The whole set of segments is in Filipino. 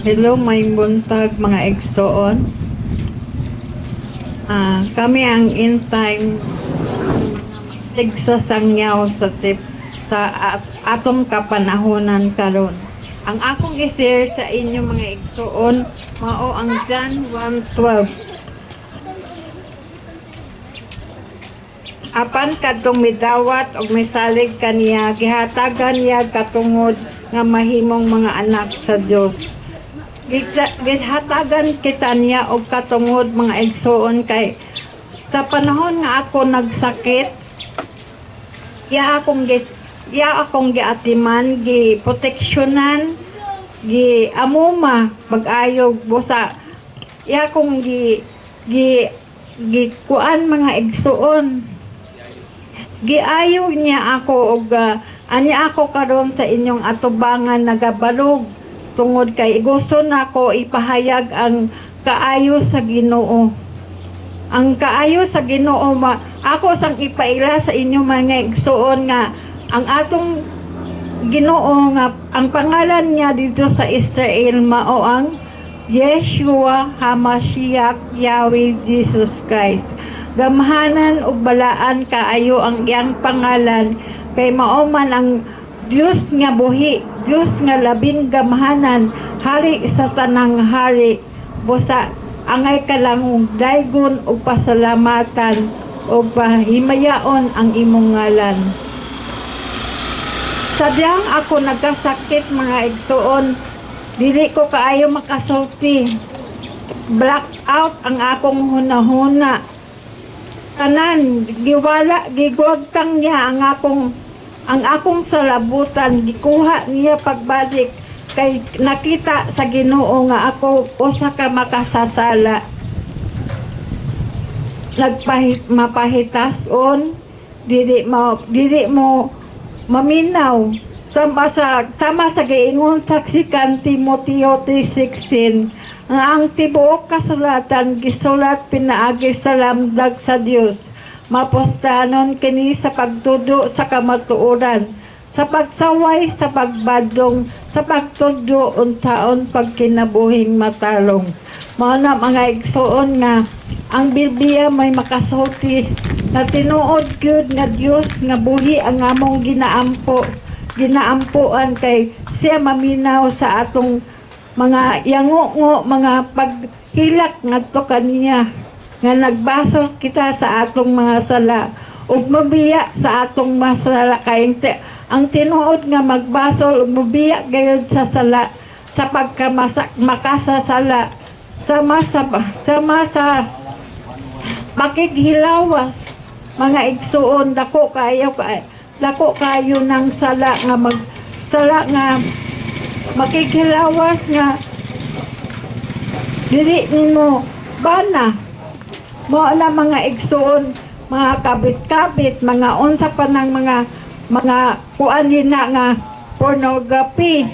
Hello, may buntag mga igsoon. Kami ang in time tigsasangyaw sa atong kapanahonan karon. Ang akong i-share sa inyo mga igsoon mao ang John 1:12. Apan kadtong midawat og misalig kaniya gihatagan niya katungod nga mahimong mga anak sa Dios. Gihatagan kita niya og katungod mga igsoon kay sa panahon nga ako nagsakit ya akong giatiman, giproteksyonan, amuma pag-ayog busa ya akong kuan mga igsoon. Giayo niya ako og anya ako karon sa inyong atubangan nagabalog tungod kay gusto nako ipahayag ang kaayo sa Ginoo. Ang kaayo sa Ginoo ako sang ipaila sa inyo mga igsoon nga ang atong Ginoo nga ang pangalan niya dito sa Israel mao ang Yeshua HaMashiach Yahweh Jesus Christ. Gamhanan ug balaan kaayo ang iyang pangalan kay mao man ang Dios nga buhi, Dios nga labing gamhanan, hari sa tanang hari. Busa angay ka lang daygon ug pasalamatan ug pahimayaon ang imong ngalan. Sadyang ako nagkasakit mga igsoon, dili ko kaayo makasulti. Blackout ang akong hunahuna. Tanan gigwagtang niya ang akong salabutan, gikuha niya pagbalik kay nakita sa Ginoo nga ako usa ka makasasala. Mapahitason, dili mo maminaw sama sa giingon sa Timoteo 3:16 ang tibuok kasulatan gisulat pinaagi sa lamdag sa Dios mapustanon kini sa pagtudo sa kamatuoran sa pagsaway sa pagbadlong sa pagtudo untaon pagkinabuhing matalong. Mao na mga igsoon nga ang Biblia may makasulti na tinuod gyud nga Dios nga buhi ang among ginaampuan kay siya maminaw sa atong mga yango mga paghilak ngadto kaniya nga nagbasol kita sa atong mga sala ug mabiya sa atong masala kay ang tinuod nga magbasol ug mabiya gayud sa sala sa makasasala sama sa makighilawas mga igsuon dako kayo ng sala nga makikhilawas nga dili nimo bana mo na mga igsoon mga kabit-kabit mga unsa pa ng mga kuan na nga pornography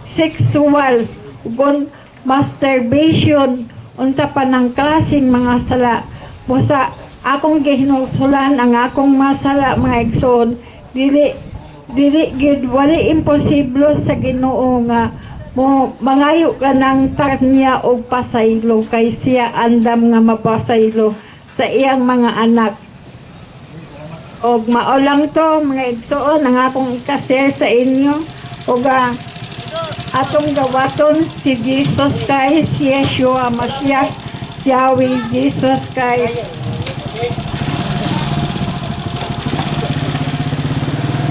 sexual ug masturbation unsa pa ng klaseng mga sala busa akong gihinusulan ang akong masala mga igsoon dili gid wali imposible sa Ginoo nga mo mangayo ka ng tanya o pasaylo kay siya andam nga mapasaylo sa iyang mga anak. Og mao lang to mga igsoon ang akong i-share sa inyo og atong gawaton si Jesus Christ, Yeshua Mashiach, Yahweh Jesus Christ.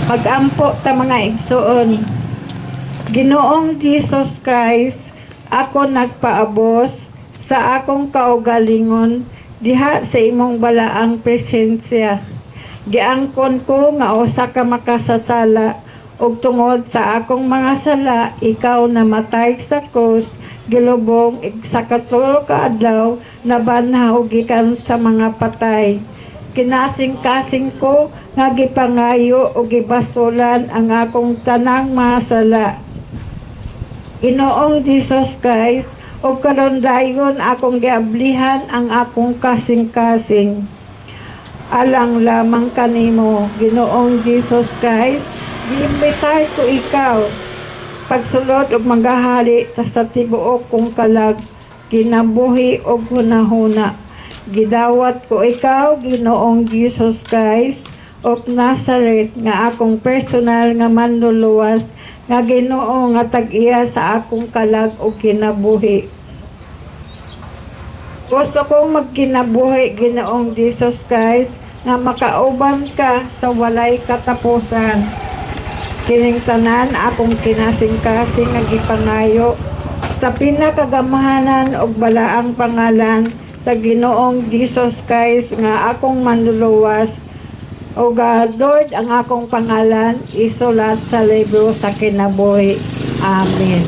Mag-ampo ta mga igsoon. Ginoong Jesus Christ, ako nagpaabos sa akong kaugalingon diha sa imong balaang presensya. Giangkon ko nga usa ka makasasala ug tungod sa akong mga sala ikaw namatay sa krus, gilubong sa katulo ka adlaw nabanhaw gikan sa mga patay. Kinasing-kasing ko nga gipangayo o gibasulan ang akong tanang mga sala. Ginoong Jesus Christ, o karon dayon akong giablihan ang akong kasing-kasing. Alang lamang kanimo, Ginoong Jesus Christ, giimbitar ko ikaw pagsulod ug magahali sa tibuok kong kalag, kinabuhi ug hunahuna. Gidawat ko ikaw, Ginoong Jesus Christ of Nazareth, nga akong personal nga manluluwas, nga Ginoo nga tag-iya sa akong kalag ug kinabuhi. Gusto kong magkinabuhi, Ginoong Jesus Christ, nga makauban ka sa walay katapusan. Kining tanan akong kinasing-kasing nga gipangayo sa pinakagamahanan ug balaang pangalan sa Ginoong Jesus Christ nga akong manluluwas, o God, Lord, ang akong pangalan isulat sa libro sa kinabuhi. Amen.